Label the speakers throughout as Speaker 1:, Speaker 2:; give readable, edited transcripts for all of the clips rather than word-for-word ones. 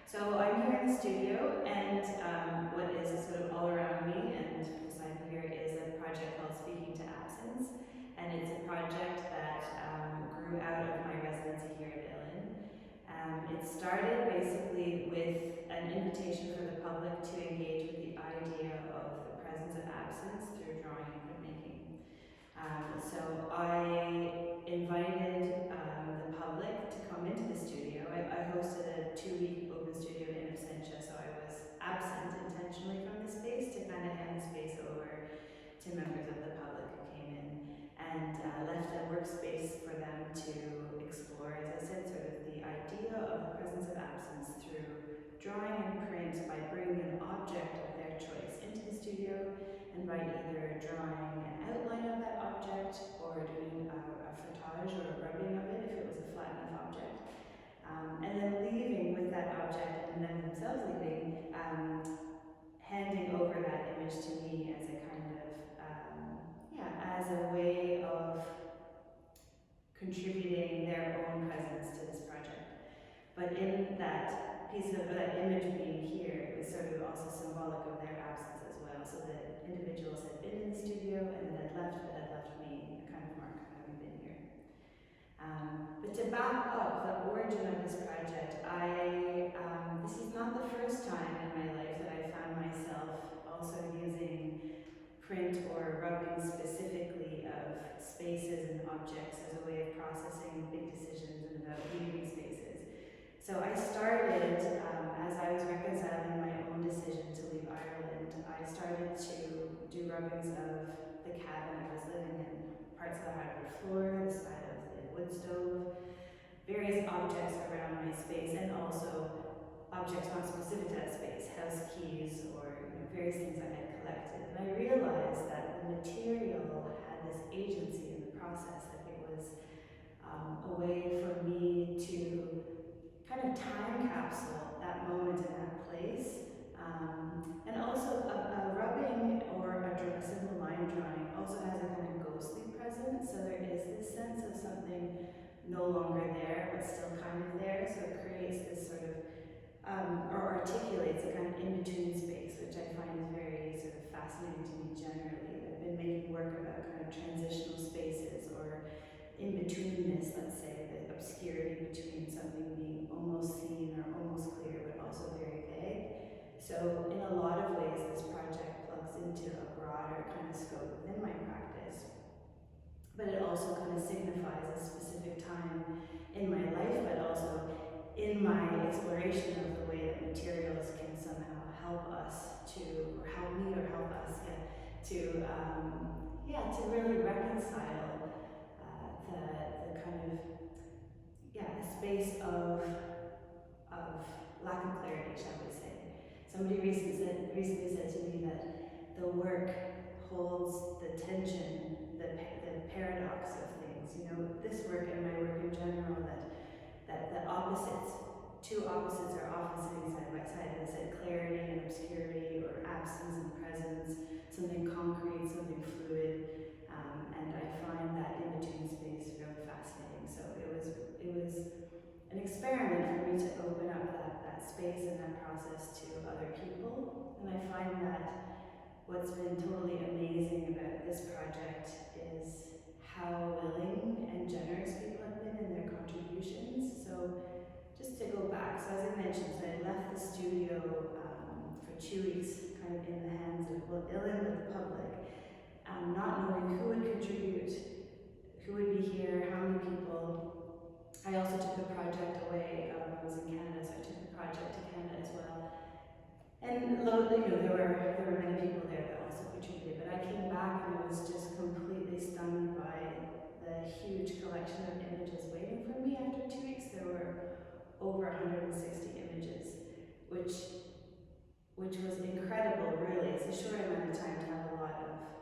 Speaker 1: So I'm here in the studio, and what is sort of all around me and beside me here is a project called Speaking to Absence, and it's a project that grew out of my residency here at Illin. It started basically with an invitation for the public to engage with the idea of the presence of absence through drawing and printmaking. So I invited the public to come into the studio. I hosted a 2-week open studio in absentia, so I was absent intentionally from the space to kind of hand the space over to members of the public who came in, and left a workspace for them to explore, as I said, sort of the idea of the presence of absence through drawing and print by bringing an object of their choice into the studio, and by either drawing an outline of that object or doing a frottage or a rubbing of it if it was a flat enough object, and then leaving with that object, and then themselves leaving, handing over that image to me as a kind of, as a way of contributing their own presence to this project. But in that piece of that image being here, it was sort of also symbolic of their absence as well. So that individuals had been in the studio and then had left, but had left me a kind of mark of having been here. But to back up the origin of this project, this is not the first time in my life that I found myself also using print or rubbing specifically of spaces and objects as a way of processing big decisions and about leaving spaces. So I started, as I was reconciling my own decision to leave Ireland, I started to do rubbings of the cabin I was living in, parts of the hardwood floor, the side of the wood stove, various objects around my space, and also objects not specific to that space, house keys or various things I had collected. And I realized that the material had this agency in the process, that it was a way for me to kind of time capsule that moment in that place. And also a rubbing or a simple line drawing also has a kind of ghostly presence, so there is this sense of something no longer there but still kind of there, so it creates this sort of or articulates a kind of in-between space, which I find is very sort of fascinating to me generally. I've been making work about kind of transitional spaces or in-betweenness, let's say, the obscurity between something being almost seen or almost clear but also very vague. So in a lot of ways this project plugs into a broader kind of scope within my practice, but it also kind of signifies a specific time in my life, but also in my exploration of the way that materials can somehow help us to, or help me or help us to really reconcile the kind of, the space of lack of clarity, shall we say. Somebody recently said to me that the work holds the tension, the paradox of things. This work and my work in general, that the opposites, two opposites are often sitting side by side. As I said, clarity and obscurity, or absence and presence, something concrete, something fluid, and I find that in-between space really fascinating. So it was an experiment for me to open up that space and that process to other people, and I find that what's been totally amazing about this project is how willing and generous people have been in their contributions. So just to go back, so as I mentioned, so I left the studio for 2 weeks, kind of in the hands of, Illin with the public, not knowing who would contribute, who would be here, how many people. I also took the project away. I was in Canada, so I took the project to Canada as well. And there were many people there that also contributed, but I came back and I was just completely stunned by the huge collection of images waiting for me after 2 weeks. There were over 160 images, which was incredible, really. It's a short amount of time to have a lot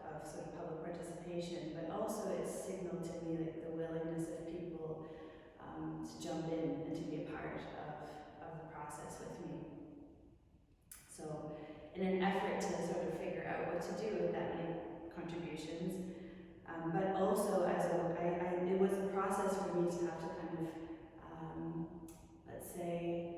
Speaker 1: of sort of public participation, but also it signaled to me like the willingness of people to jump in and to be a part of the process with me. So in an effort to sort of figure out what to do with that many contributions, but also it was a process for me to have to kind of, let's say,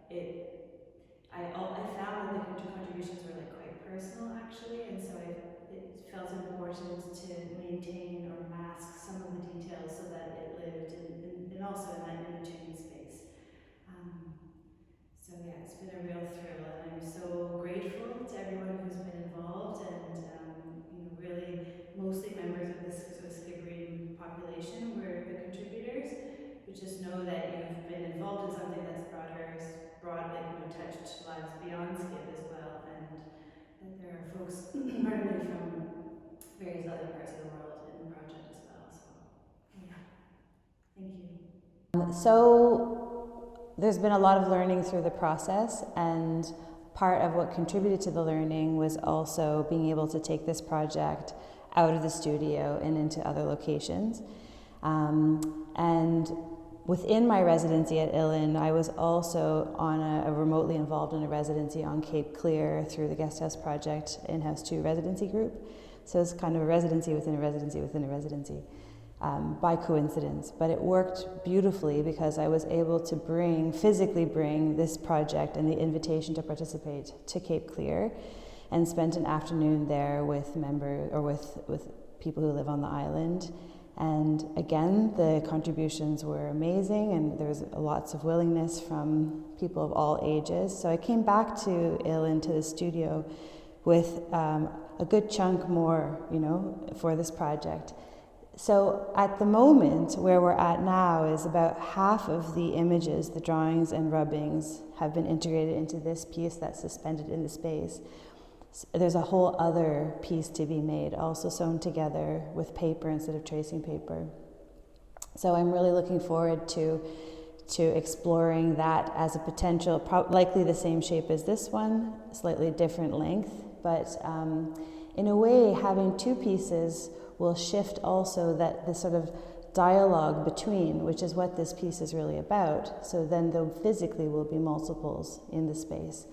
Speaker 1: I found that the contributions were like quite personal actually, and so it felt important to maintain or mask some of the details so that it lived and also in that in-between space. So yeah, it's been a real thrill, and I'm so grateful to everyone who's been involved, and really mostly members of this sort of Skibbereen population were the contributors. But just know that you've been involved in something that's touched lives beyond Skib as well, and that there are folks, pardon me, from various other parts of the world in the project as well. So yeah, thank you.
Speaker 2: So there's been a lot of learning through the process, and part of what contributed to the learning was also being able to take this project out of the studio and into other locations. And within my residency at Ullin, I was also on remotely involved in a residency on Cape Clear through the Guesthouse Project In-House 2 residency group. So it's kind of a residency within a residency within a residency. By coincidence, but it worked beautifully because I was able to physically bring this project and the invitation to participate to Cape Clear, and spent an afternoon there with with people who live on the island. And again, the contributions were amazing, and there was lots of willingness from people of all ages. So I came back to Ullin, to the studio, with a good chunk more, for this project. So at the moment, where we're at now is about half of the images, the drawings and rubbings, have been integrated into this piece that's suspended in the space. There's a whole other piece to be made, also sewn together with paper instead of tracing paper. So I'm really looking forward to exploring that as a potential, likely the same shape as this one, slightly different length, but in a way, having two pieces will shift also the sort of dialogue between, which is what this piece is really about. So then there physically will be multiples in the space.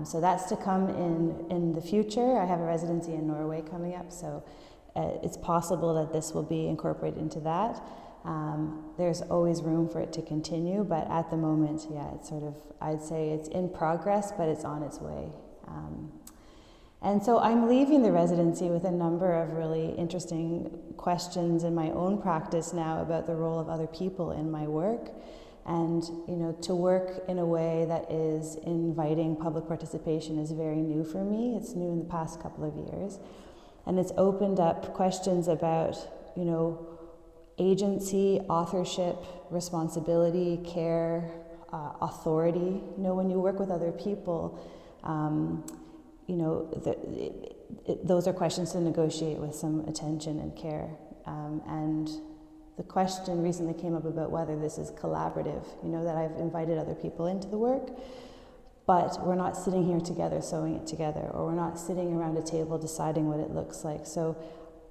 Speaker 2: So that's to come in the future. I have a residency in Norway coming up, so it's possible that this will be incorporated into that. There's always room for it to continue, but at the moment, yeah, it's sort of, I'd say it's in progress, but it's on its way. And so I'm leaving the residency with a number of really interesting questions in my own practice now about the role of other people in my work. And, to work in a way that is inviting public participation is very new for me. It's new in the past couple of years. And it's opened up questions about, agency, authorship, responsibility, care, authority. When you work with other people, those are questions to negotiate with some attention and care. And the question recently came up about whether this is collaborative, that I've invited other people into the work, but we're not sitting here together sewing it together, or we're not sitting around a table deciding what it looks like. So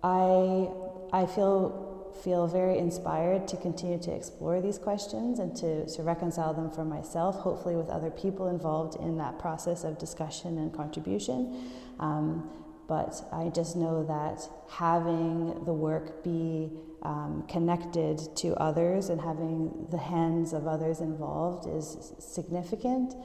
Speaker 2: I feel very inspired to continue to explore these questions and to reconcile them for myself, hopefully with other people involved in that process of discussion and contribution. But I just know that having the work be connected to others and having the hands of others involved is significant,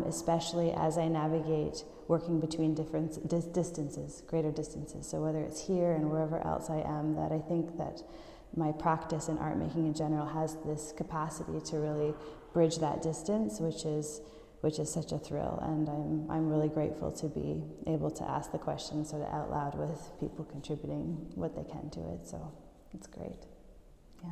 Speaker 2: especially as I navigate working between different distances, greater distances. So whether it's here and wherever else I am, that I think that my practice in art making in general has this capacity to really bridge that distance, which is such a thrill. And I'm really grateful to be able to ask the questions sort of out loud with people contributing what they can to it. So it's great. Yeah.